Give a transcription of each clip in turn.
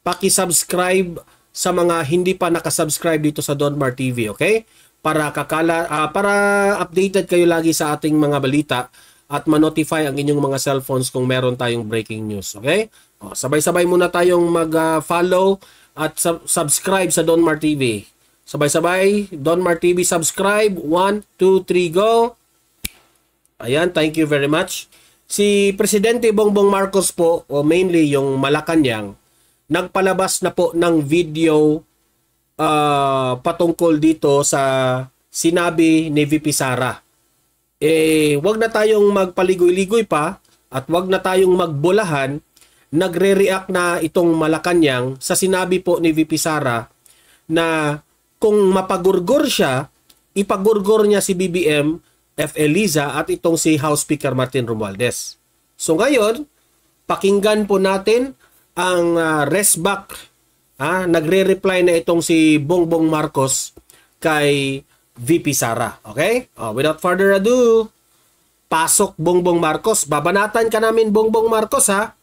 paki-subscribe sa mga hindi pa nakasubscribe dito sa Donmar TV, okay? Para para updated kayo lagi sa ating mga balita at ma-notify ang inyong mga cellphones kung meron tayong breaking news, okay? Sabay-sabay muna tayong mag-follow at subscribe sa Donmar TV. Sabay-sabay, Donmar TV subscribe. 1, 2, 3, go! Ayan, thank you very much. Si Presidente Bongbong Marcos po, o mainly yung Malacanang, nagpalabas na po ng video patungkol dito sa sinabi ni VP Sara. Wag na tayong magpaligoy-ligoy pa at wag na tayong magbulahan. Nagre-react na itong Malacanang sa sinabi po ni VP Sara na kung mapagurgor siya, ipagurgor niya si BBM, F. Eliza at itong si House Speaker Martin Romualdez. So ngayon, pakinggan po natin ang resback. Nagre-reply na itong si Bongbong Marcos kay VP Sara. Okay? Without further ado, pasok Bongbong Marcos. Babanatan ka namin Bongbong Marcos ha.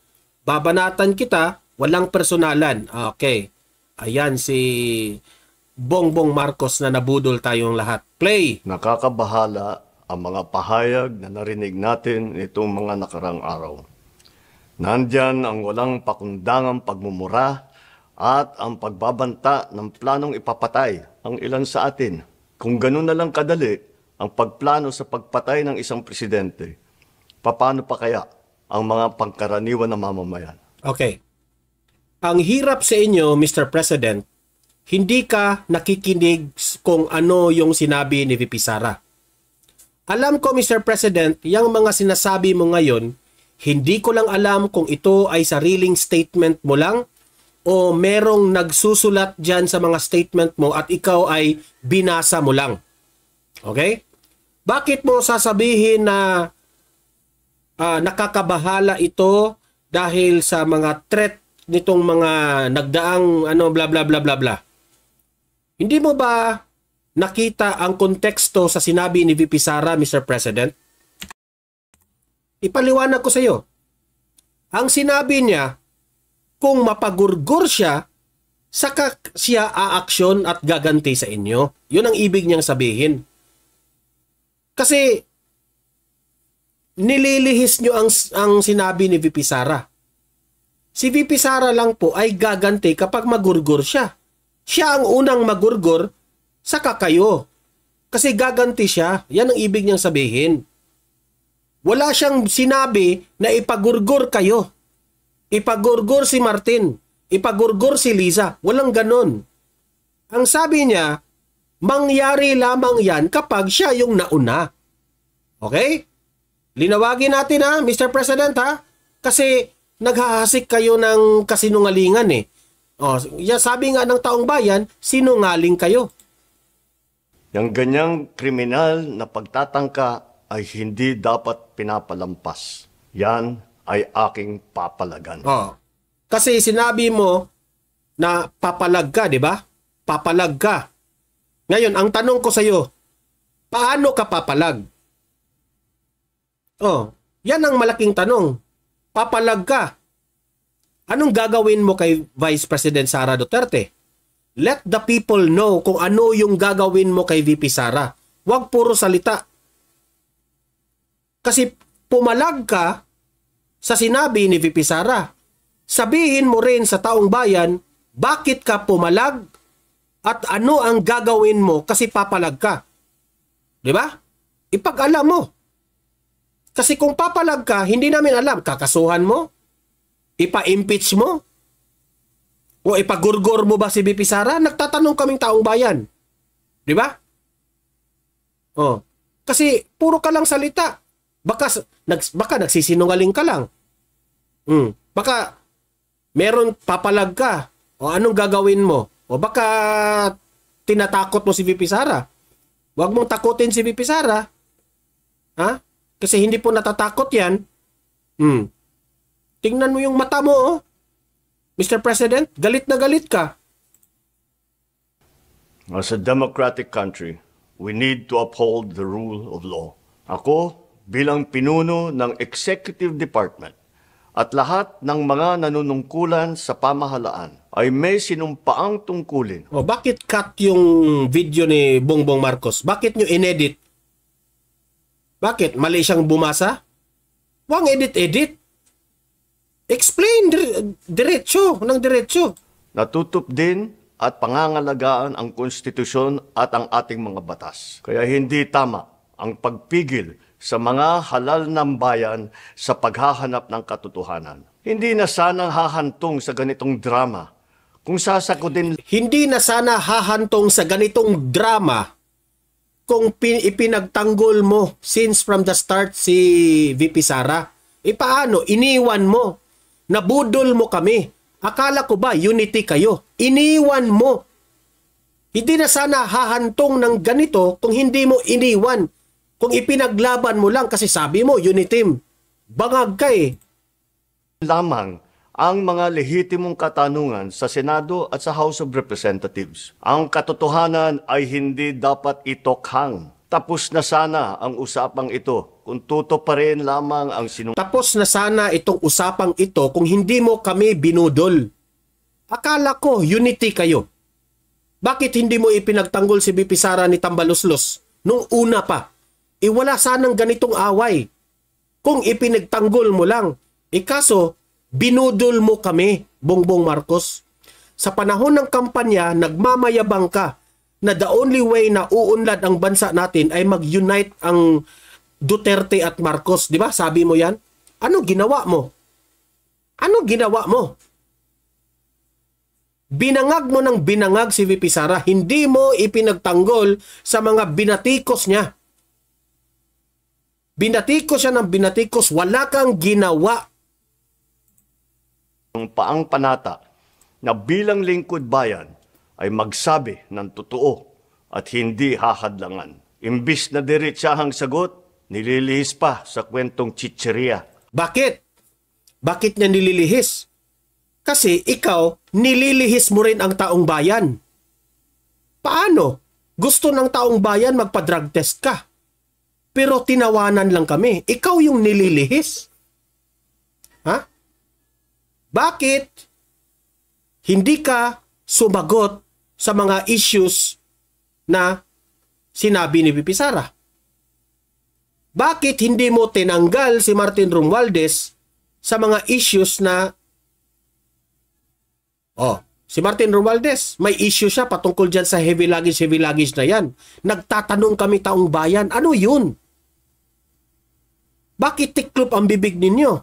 Babanatan kita, walang personalan. Okay. Ayan si Bongbong Marcos na nabudol tayong lahat. Play! Nakakabahala ang mga pahayag na narinig natin itong mga nakarang araw. Nandyan ang walang pakundangang pagmumura at ang pagbabanta ng planong ipapatay ang ilan sa atin. Kung ganun na lang kadali ang pagplano sa pagpatay ng isang presidente, paano pa kaya ang mga pangkaraniwan na mamamayan? Okay. Ang hirap sa inyo, Mr. President, hindi ka nakikinig kung ano yung sinabi ni VP Sara. Alam ko, Mr. President, yung mga sinasabi mo ngayon, hindi ko lang alam kung ito ay sariling statement mo lang o merong nagsusulat dyan sa mga statement mo at ikaw ay binasa mo lang. Okay? Bakit mo sasabihin na nakakabahala ito dahil sa mga threat nitong mga nagdaang bla bla bla bla bla? Hindi mo ba nakita ang konteksto sa sinabi ni VP Sara, Mr. President? Ipaliwanag ko sa iyo. Ang sinabi niya, kung mapagurgur siya, saka siya aaksyon at gaganti sa inyo. Yun ang ibig niyang sabihin. Kasi nililihis niyo ang sinabi ni VP Sara. Si VP Sara lang po ay gaganti kapag magurgur siya. Siya ang unang magurgur, saka kayo. Kasi gaganti siya. Yan ang ibig niyang sabihin. Wala siyang sinabi na ipagurgur kayo. Ipagurgur si Martin. Ipagurgur si Liza. Walang ganon. Ang sabi niya, mangyari lamang yan kapag siya yung nauna. Okay? Linawagin natin ha, Mr. President ha. Kasi naghahasik kayo ng kasinungalingan eh. Sabi nga ng taong bayan, sinungaling kayo. Yung ganyang kriminal na pagtatangka ay hindi dapat pinapalampas. Yan ay aking papalagan. Kasi sinabi mo na papalag ka, di ba? Papalag ka. Ngayon, ang tanong ko sa iyo, paano ka papalag? Yan ang malaking tanong. Papalag ka. Anong gagawin mo kay Vice President Sara Duterte? Let the people know kung ano yung gagawin mo kay VP Sara. Huwag puro salita. Kasi pumalag ka sa sinabi ni VP Sara. Sabihin mo rin sa taong bayan, bakit ka pumalag at ano ang gagawin mo kasi papalag ka. Di ba? Ipag-alam mo. Kasi kung papalag ka, hindi namin alam, kakasuhan mo? Ipa-impeach mo? O ipagurgor mo ba si VP Sara? Nagtatanong kaming taong bayan. Di ba? Kasi puro ka lang salita. Baka nagsisinungaling ka lang. Baka meron papalag ka. O anong gagawin mo? O baka tinatakot mo si VP Sara. Huwag mong takutin si VP Sara. Ha? Kasi hindi po natatakot yan. Tingnan mo yung mata mo, Mr. President, galit na galit ka. As a democratic country, we need to uphold the rule of law. Ako, bilang pinuno ng Executive Department at lahat ng mga nanunungkulan sa pamahalaan ay may sinumpaang tungkulin. O bakit cut yung video ni Bongbong Marcos? Bakit nyo inedit? Bakit? Mali siyang bumasa? Huwag edit-edit. Explain diretso ng diretso. Natutup din at pangangalagaan ang konstitusyon at ang ating mga batas. Kaya hindi tama ang pagpigil sa mga halal ng bayan sa paghahanap ng katotohanan. Hindi na sana hahantong sa ganitong drama kung sasagutin. Hindi na sana hahantong sa ganitong drama kung ipinagtanggol mo since from the start si VP Sara. Paano? Iniwan mo. Nabudol mo kami. Akala ko ba unity kayo? Iniwan mo. Hindi na sana hahantong ng ganito kung hindi mo iniwan. Kung ipinaglaban mo lang kasi sabi mo, unity. Bangag ka eh. Lamang ang mga lehitimong katanungan sa Senado at sa House of Representatives. Ang katotohanan ay hindi dapat itokhang. Tapos na sana ang usapang ito kung tutuparin lamang ang Tapos na sana itong usapang ito kung hindi mo kami binudol. Akala ko unity kayo. Bakit hindi mo ipinagtanggol si VP Sara ni Tambaluslos nung una pa? Wala sanang ganitong away. Kung ipinagtanggol mo lang. Kaso, binudol mo kami, Bongbong Marcos. Sa panahon ng kampanya, nagmamayabang ka na the only way na uunlad ang bansa natin ay mag-unite ang Duterte at Marcos. Di ba? Sabi mo yan. Ano ginawa mo? Ano ginawa mo? Binangag mo ng binangag si VP Sara. Hindi mo ipinagtanggol sa mga binatikos niya. Binatikos siya ng binatikos. Wala kang ginawa. Ang paang panata na bilang lingkod bayan ay magsabi ng totoo at hindi hahadlangan. Imbis na diretsahang sagot, nililihis pa sa kwentong chicheria. Bakit? Bakit niya nililihis? Kasi ikaw, nililihis mo rin ang taong bayan. Paano? Gusto ng taong bayan magpa-drug test ka. Pero tinawanan lang kami. Ikaw yung nililihis. Ha? Bakit hindi ka sumagot sa mga issues na sinabi ni VP Sara? Bakit hindi mo tinanggal si Martin Romualdez sa mga issues na si Martin Romualdez, may issue siya patungkol dyan sa heavy luggage na yan. Nagtatanong kami taong bayan, ano yun? Bakit tiklop ang bibig ninyo?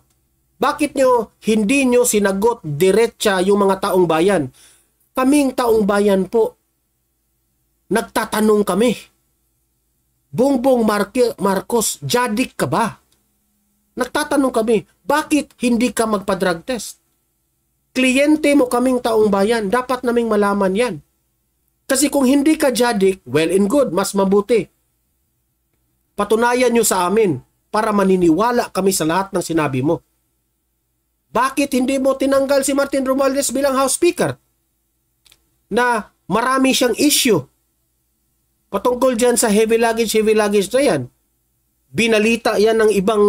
Bakit hindi nyo sinagot diretsa yung mga taong bayan? Kaming taong bayan po, nagtatanong kami. Bongbong Marcos, jadik ka ba? Nagtatanong kami, bakit hindi ka magpa-drug test? Kliyente mo kaming taong bayan, dapat naming malaman yan. Kasi kung hindi ka jadik, well and good, mas mabuti. Patunayan nyo sa amin para maniniwala kami sa lahat ng sinabi mo. Bakit hindi mo tinanggal si Martin Romualdez bilang House Speaker? Na marami siyang issue patungkol dyan sa heavy luggage na yan. Binalita yan ng ibang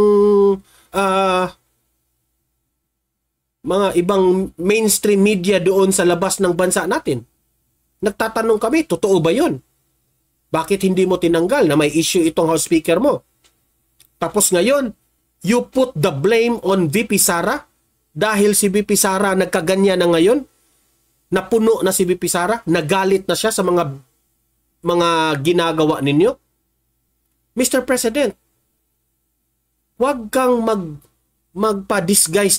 mga ibang mainstream media doon sa labas ng bansa natin. Nagtatanong kami, totoo ba yun? Bakit hindi mo tinanggal na may issue itong House Speaker mo? Tapos ngayon, you put the blame on VP Sara dahil si VP Sara nagkaganya na ngayon, napuno na si VP Sara, nagalit na siya sa mga ginagawa ninyo. Mr. President, huwag kang magpa-disguise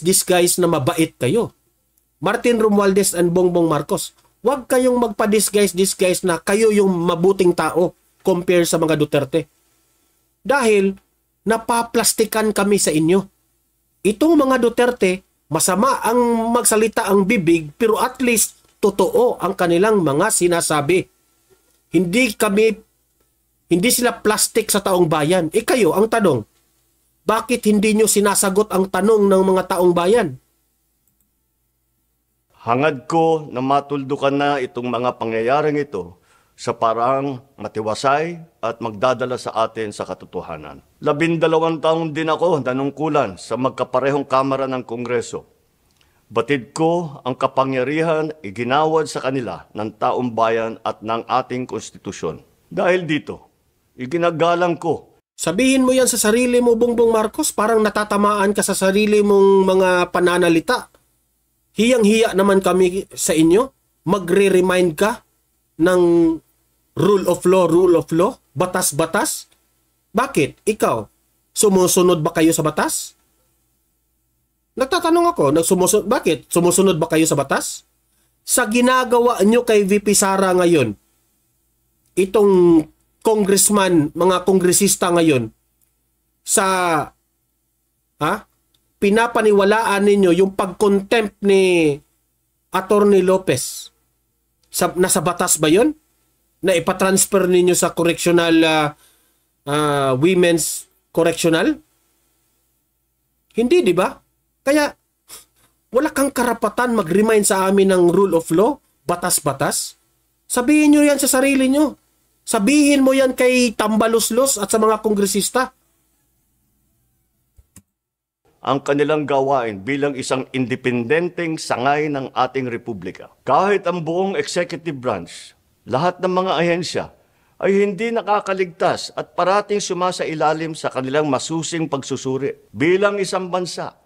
na mabait kayo. Martin Romualdez and Bongbong Marcos, huwag kayong magpa-disguise na kayo yung mabuting tao compare sa mga Duterte. Dahil napaplastikan kami sa inyo. Itong mga Duterte, masama ang magsalita ang bibig pero at least totoo ang kanilang mga sinasabi. Hindi sila plastic sa taong bayan. Kayo, ang tanong, bakit hindi nyo sinasagot ang tanong ng mga taong bayan? Hangad ko na matuldukan na itong mga pangyayaring ito sa parang matiwasay at magdadala sa atin sa katotohanan. 12 taon din ako nanungkulan sa magkaparehong kamara ng Kongreso. Batid ko ang kapangyarihan iginawad sa kanila ng taong bayan at ng ating konstitusyon. Dahil dito, iginagalang ko. Sabihin mo yan sa sarili mo, Bongbong Marcos, parang natatamaan ka sa sarili mong mga pananalita. Hiyang-hiya naman kami sa inyo. Magre-remind ka ng rule of law, batas-batas. Bakit? Ikaw, sumusunod ba kayo sa batas? Nagtatanong ako, bakit? Sumusunod ba kayo sa batas? Sa ginagawa nyo kay VP Sara ngayon, itong congressman, mga kongresista ngayon, pinapaniwalaan ninyo yung pag-contempt ni Attorney Lopez. Nasa batas ba yun? Na ipatransfer ninyo sa correctional, women's correctional? Hindi, di ba? Kaya, wala kang karapatan mag-remind sa amin ng rule of law, batas-batas. Sabihin nyo yan sa sarili nyo. Sabihin mo yan kay Tambaloslos at sa mga kongresista. Ang kanilang gawain bilang isang independenteng sangay ng ating republika. Kahit ang buong executive branch, lahat ng mga ahensya ay hindi nakakaligtas at parating sumasailalim sa kanilang masusing pagsusuri. Bilang isang bansa,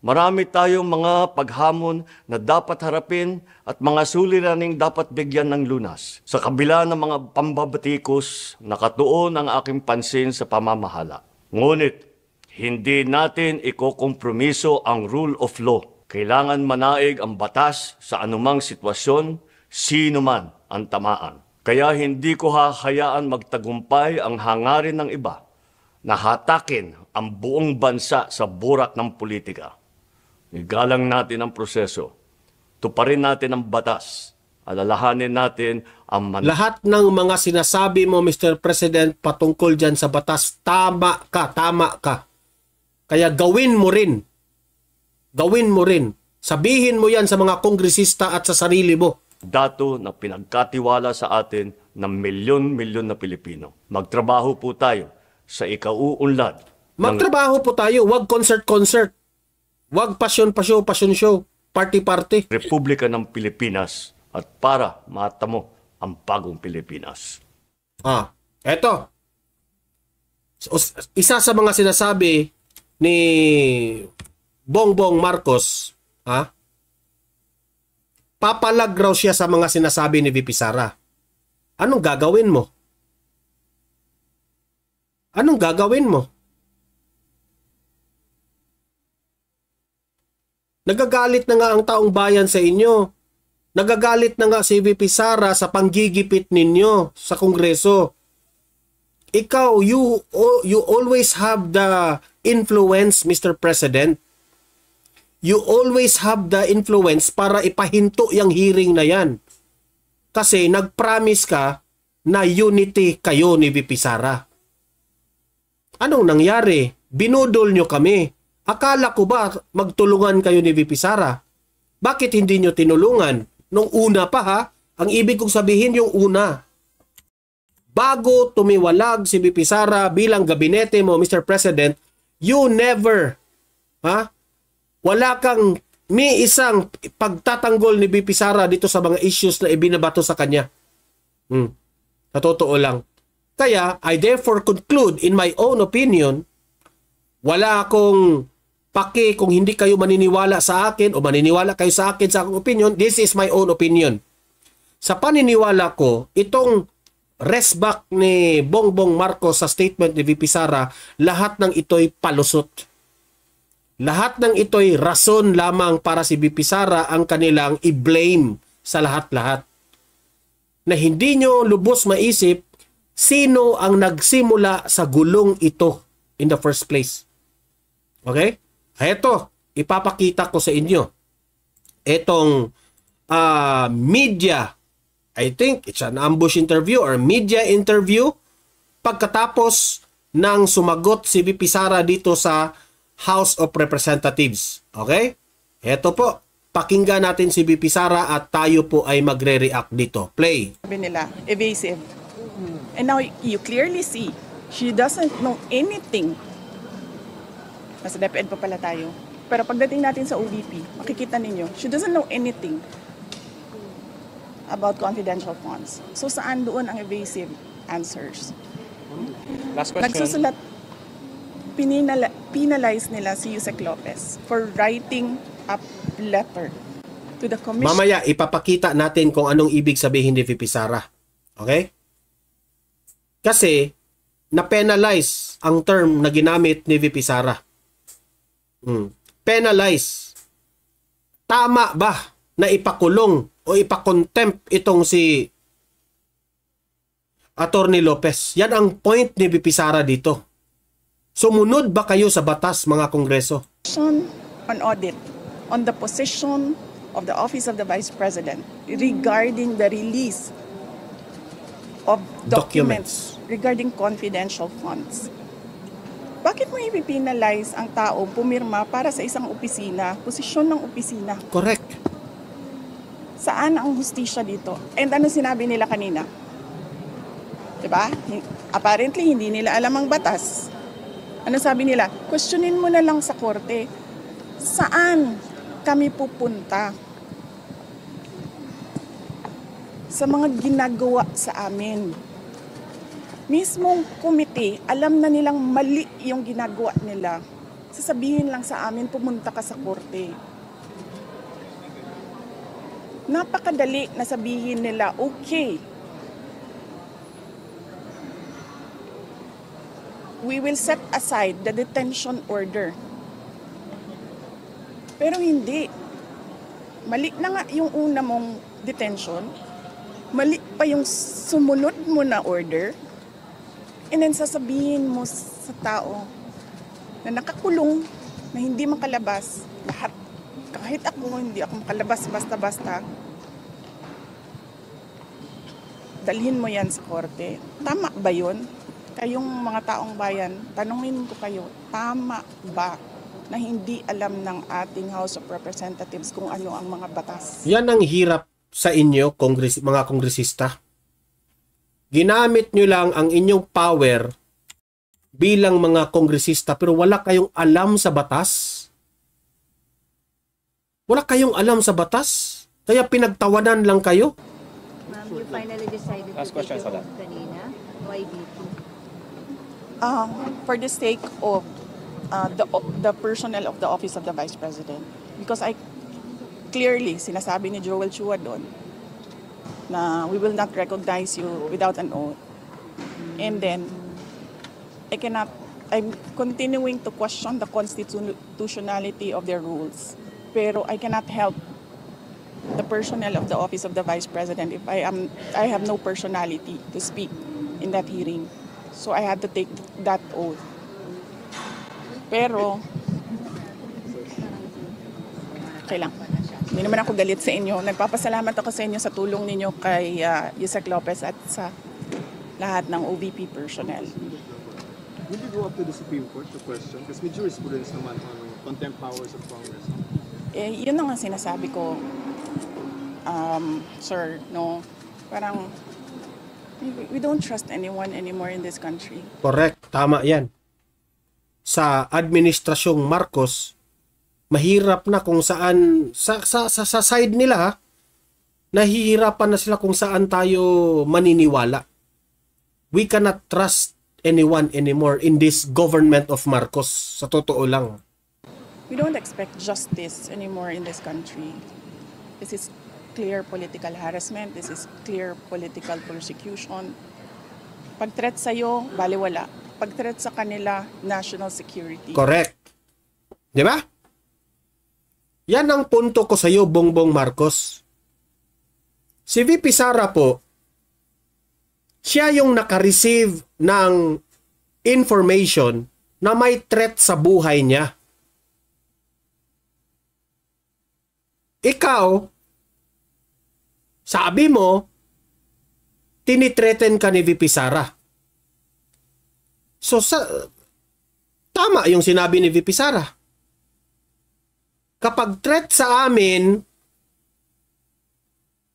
marami tayong mga paghamon na dapat harapin at mga suliraning dapat bigyan ng lunas. Sa kabila ng mga pambabatikos, nakatuon ang aking pansin sa pamamahala. Ngunit, hindi natin ikokompromiso ang rule of law. Kailangan manaig ang batas sa anumang sitwasyon, sino man ang tamaan. Kaya hindi ko hahayaan magtagumpay ang hangarin ng iba na hatakin ang buong bansa sa burak ng politika. Igalang natin ang proseso. Tuparin natin ang batas. Alalahanin natin ang lahat ng mga sinasabi mo, Mr. President, patungkol dyan sa batas, tama ka, tama ka. Kaya gawin mo rin. Gawin mo rin. Sabihin mo yan sa mga kongresista at sa sarili mo. Dato na pinagkatiwala sa atin ng milyon-milyon na Pilipino. Magtrabaho po tayo sa ikauunlad. Magtrabaho po tayo. Huwag concert-concert. Huwag pasyon show. Party-party. Republika ng Pilipinas at para matamo ang bagong Pilipinas. Eto. Isa sa mga sinasabi ni Bongbong Marcos, papalag raw siya sa mga sinasabi ni VP Sara. Anong gagawin mo? Anong gagawin mo? Nagagalit na nga ang taong bayan sa inyo. Nagagalit na nga si VP Sara sa panggigipit ninyo sa Kongreso. Ikaw, you always have the influence, Mr. President. You always have the influence para ipahinto yung hearing na yan. Kasi nag-promise ka na unity kayo ni VP Sara. Anong nangyari? Binudol nyo kami. Akala ko ba magtulungan kayo ni VP Sara? Bakit hindi nyo tinulungan? Nung una pa ang ibig kong sabihin yung una. Bago tumiwalag si VP Sara bilang gabinete mo, Mr. President, you never, wala kang may isang pagtatanggol ni VP Sara dito sa mga issues na ibinabato sa kanya. Sa totoo lang. Kaya, I therefore conclude, in my own opinion, wala akong paki kung hindi kayo maniniwala sa akin o maniniwala kayo sa akin sa akong opinion. This is my own opinion. Sa paniniwala ko, itong resback ni Bongbong Marcos sa statement ni VP Sara, lahat ng ito'y palusot. Lahat ng ito'y rason lamang para si VP Sara ang kanilang i-blame sa lahat-lahat. Na hindi nyo lubos maisip sino ang nagsimula sa gulong ito in the first place. Okay? Eto, ipapakita ko sa inyo. Etong media, I think it's an ambush interview or media interview pagkatapos ng sumagot si VP Sara dito sa House of Representatives. Okay? Eto po. Pakinggan natin si VP Sara at tayo po ay magre-react dito. Play. Sabi nila, evasive. And now you clearly see, she doesn't know anything. Nasa DepEd pa pala tayo. Pero pagdating natin sa OVP, makikita ninyo, she doesn't know anything about confidential funds. So saan doon ang evasive answers? Last question. Nagsusulat, penalize nila si Yusek Lopez for writing a letter to the commission. Mamaya, ipapakita natin kung anong ibig sabihin ni VP Sara. Okay? Kasi, na-penalize ang term na ginamit ni VP Sara. Penalize. Tama ba na ipakulong o ipakontempt itong si Attorney Lopez? Yan ang point ni VP Sara dito. Sumunod ba kayo sa batas, mga Kongreso? On audit on the position of the Office of the Vice President regarding the release of documents regarding confidential funds. Bakit mo ipipinalize ang tao pumirma para sa isang opisina, posisyon ng opisina? Correct. Saan ang hustisya dito? And ano sinabi nila kanina? Diba? Apparently, hindi nila alam ang batas. Ano sabi nila? Questionin mo na lang sa korte. Saan kami pupunta? Sa mga ginagawa sa amin. Mismong komite, alam na nilang mali yung ginagawa nila. Sasabihin lang sa amin, pumunta ka sa korte. Napakadali na sabihin nila, okay, we will set aside the detention order. Pero hindi. Mali na nga yung una mong detention. Mali pa yung sumunod mo na order. And then sasabihin mo sa tao na nakakulong, na hindi makalabas, lahat, kahit ako, hindi ako makalabas basta-basta, dalhin mo yan sa korte. Tama ba yun? Kayong mga taong bayan, tanungin ko kayo, tama ba na hindi alam ng ating House of Representatives kung ano ang mga batas? Yan ang hirap sa inyo, mga kongresista. Ginamit nyo lang ang inyong power bilang mga kongresista pero wala kayong alam sa batas. Wala kayong alam sa batas. Kaya pinagtawanan lang kayo. Ma'am, you finally decided Last to take question, your Sada. oath kanina. Why VP? For the sake of the personnel of the Office of the Vice President. Because I clearly, sinasabi ni Joel Chua doon, na we will not recognize you without an oath. And then, I'm continuing to question the constitutionality of their rules. Pero I cannot help the personnel of the Office of the Vice President if I have no personality to speak in that hearing. So I had to take that oath. Pero, okay lang. Hindi naman ako galit sa inyo. Nagpapasalamat ako sa inyo sa tulong ninyo kay Yusek Lopez at sa lahat ng OVP personnel. Will you go up to the Supreme Court to question? Because may jurisprudence naman on contempt powers of Congress. Yun na nga sinasabi ko, sir, no? Parang, we don't trust anyone anymore in this country. Correct. Tama yan. Sa administrasyong Marcos, mahirap na kung saan, sa side nila, ha, nahihirapan na sila kung saan tayo maniniwala. We cannot trust anyone anymore in this government of Marcos. Sa totoo lang. We don't expect justice anymore in this country. This is clear political harassment. This is clear political persecution. Pag-threat sa'yo, baliwala. Pag-threat sa kanila, national security. Correct. Di ba? Yan ang punto ko sa iyo, Bongbong Marcos. Si VP Sara po, siya yung naka-receive ng information na may threat sa buhay niya. Ikaw, sabi mo, tinitreten ka ni VP Sara. So, tama yung sinabi ni VP Sara. kapag threat sa amin,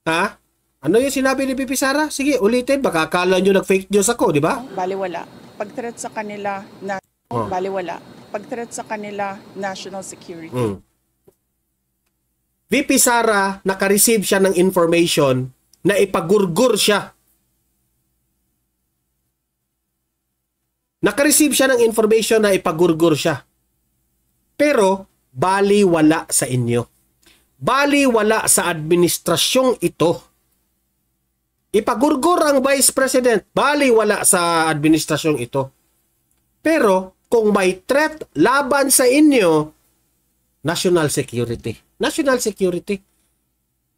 ha? Ano yung sinabi ni VP Sara? Sige, ulitin. Baka akala nyo nag-fake news ako, di ba? Baliwala. Pag threat sa kanila na baliwala. Pag threat sa kanila national security. VP Sara, naka-receive siya ng information na ipagurgur siya. Naka-receive siya ng information na ipagurgur siya. Pero, baliwala sa inyo. Baliwala sa administrasyong ito. Ipagurgur ang Vice President, baliwala sa administrasyong ito. Pero, kung may threat laban sa inyo, national security. National security.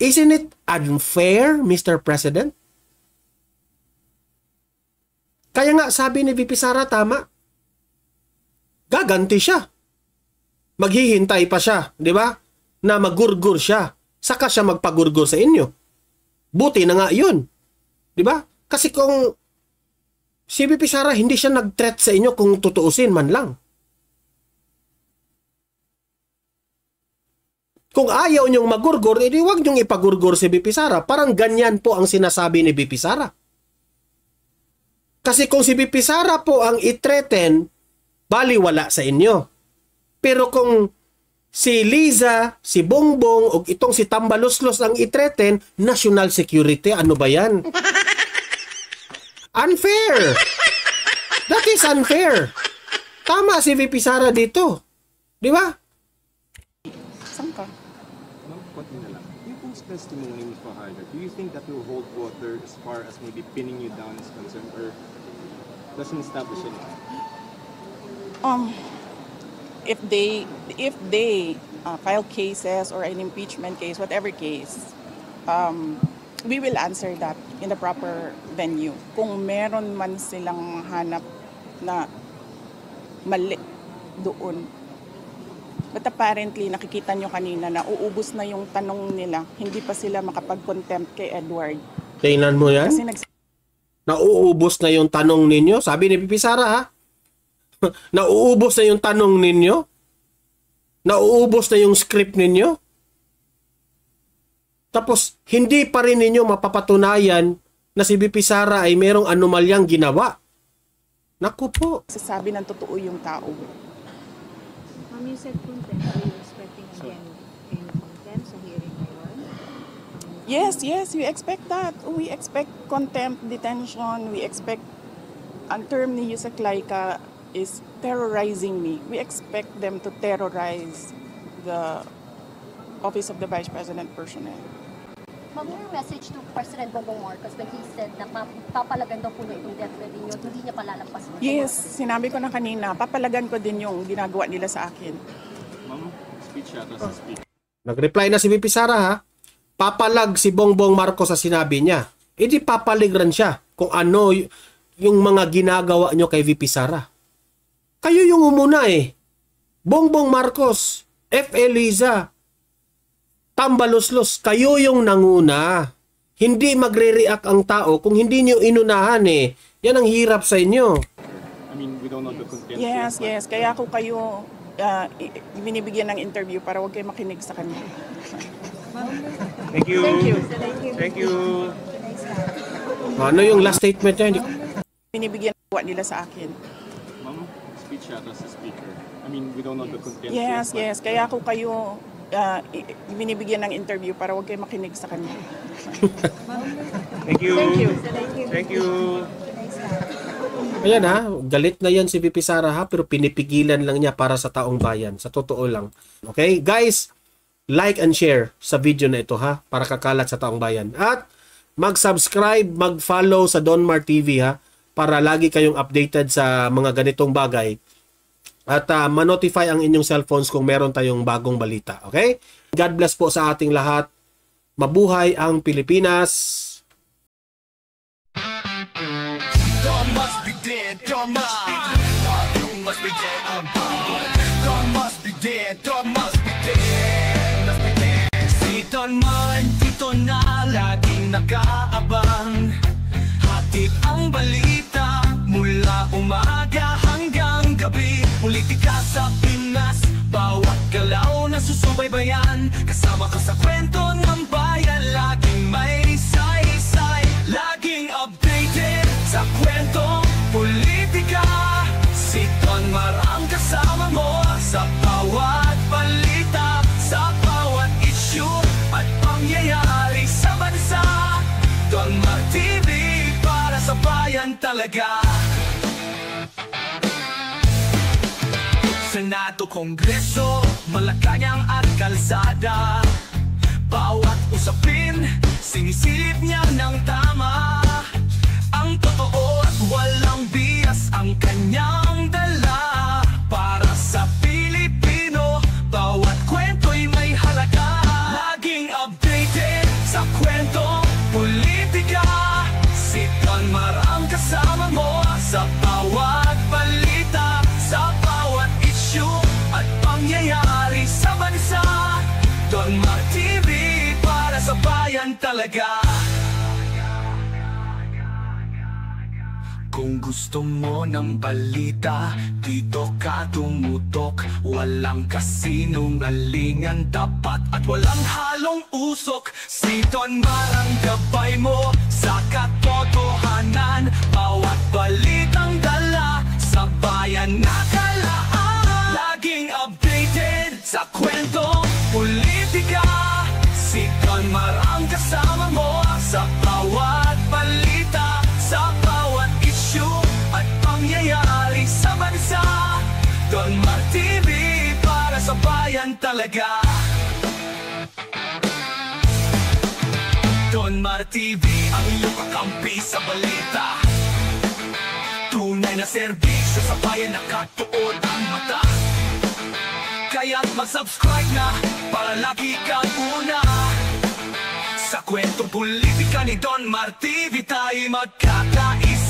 Isn't it unfair, Mr. President? Kaya nga, sabi ni VP Sara, tama. Gaganti siya. Maghihintay pa siya, di ba? Na magurgur siya. Saka siya magpagurgur sa inyo. Buti na nga yun. Di ba? Kasi kung si VP Sara hindi siya nag-threat sa inyo kung tutuusin man lang. Kung ayaw niyong magurgur, edi huwag niyong ipagurgur si VP Sara. Parang ganyan po ang sinasabi ni VP Sara. Kasi kung si VP Sara po ang i-threaten, baliwala sa inyo. Pero kung si Liza, si Bongbong, o itong si Tambaloslos ang i-threaten, national security, ano ba yan? Unfair! That is unfair. Tama si VP Sara dito. Di ba? Saan ka? Ma'am, konti na lang. Yung post testimony ni Fajardo, do you think that will hold water as far as maybe pinning you down is concerned, or doesn't establish anything? If they file cases or an impeachment case, whatever case, we will answer that in the proper venue. Kung meron man silang hanap na mali doon. But apparently, nakikita nyo kanina na uubos na yung tanong nila. Hindi pa sila makapag-contempt kay Edward. Tingnan mo yan? Kasi Nauubos na yung tanong ninyo. Sabi ni VP Sara, ha? Nauubos na yung tanong ninyo? Nauubos na yung script ninyo? Tapos, hindi pa rin ninyo mapapatunayan na si VP Sara ay merong anomalyang ginawa. Naku po. sasabi ng totoo yung tao. Ma'am, you said contempt. Are you expecting again in contempt sa hearing ngayon? Yes, we expect that. We expect contempt, detention. We expect, ang term ni Yusek Laika is terrorizing me. We expect them to terrorize the Office of the Vice President personnel. Ma'am, your message to President Bongbong Marcos when he said na papalagan daw po na itong death threat ninyo, hindi niya palalampas. Yes, sinabi ko na kanina, papalagan ko din yung ginagawa nila sa akin. Ma'am, speech yata sa speaker. Nag-reply na si VP Sara, ha? Papalag si Bongbong Marcos sa sinabi niya. E di papaligran siya kung ano yung mga ginagawa nyo kay VP Sara. Kayo yung umuna eh. Bongbong Marcos, F.A. Liza, Tambaloslos, kayo yung nanguna. Hindi magre-react ang tao kung hindi nyo inunahan eh. Yan ang hirap sa inyo. I mean, we don't know the content. Yes. Kaya ako kayo binibigyan ng interview para huwag kayo makinig sa kanya. Thank you. Thank you. Ano yung last statement niya? Hindi ko... Binibigyan nila sa akin. Ma'am, speech yata sa speaker. I mean, we don't know the content. Yes. Kaya ako kayo binibigyan ng interview para huwag kayo makinig sa kanya. Thank you. Thank you. Ayan ha, galit na yan si VP Sara ha, pero pinipigilan lang niya para sa taong bayan. Sa totoo lang. Okay? Guys, like and share sa video na ito ha, para kakalat sa taong bayan. At mag-subscribe, mag-follow sa Donmar TV ha, para lagi kayong updated sa mga ganitong bagay. At ma-notify ang inyong cellphones kung meron tayong bagong balita. Okay? God bless po sa ating lahat. Mabuhay ang Pilipinas! Dawn must be dead, dawn must be dead. You must be dead, I'm gone. Dawn must be dead, dawn must be dead, must be dead. Si Don Man, dito na laging nakaabang. Hatid ang balita mula umaga hanggang gabi. Politika sa Pinas, bawat galaw na subaybayan, kasama ka sa kwento ng bayan. Laging may saysay, laging updated sa kwentong politika. Si Don Mar ang kasama mo sa bawat balita, sa bawat issue at pangyayari sa bansa. Don Mar TV, para sa bayan talaga. Senado, Kongreso, Malacanang at kalsada, bawat usapin, sinisilip niya ng tama. Ang totoo at walang bias ang kanyang dala. Para sa Pilipino, bawat kwento'y may halaga. Laging updated sa kwentong politika. Si Don Mar ang kasama mo sa bawat balita, sa bawat issue at pangyayari sa bansa. Don Mar TV, para sa bayan talaga. Kung gusto mo ng balita, dito ka tumutok. Walang kasinungalingan, dapat at walang halong usok. Si Don Mar ang gabay mo sa katotohanan. Bawat balitang dala sa bayan nakalaan. Laging updated sa kwentong politika. Si Don Mar ang kasama mo sa bawat balita, sa bawat issue at pangyayari sa bansa. Don Mar TV, para sa bayan talaga. Don Mar TV, ang iyong kakampi sa balita. Tunay na serbisyo sa bayan, nakatuon ang mata. Kaya't mag-subscribe na para lagi kang una. Sa kwentong politika ni Don Mar TV, tayo magkakais.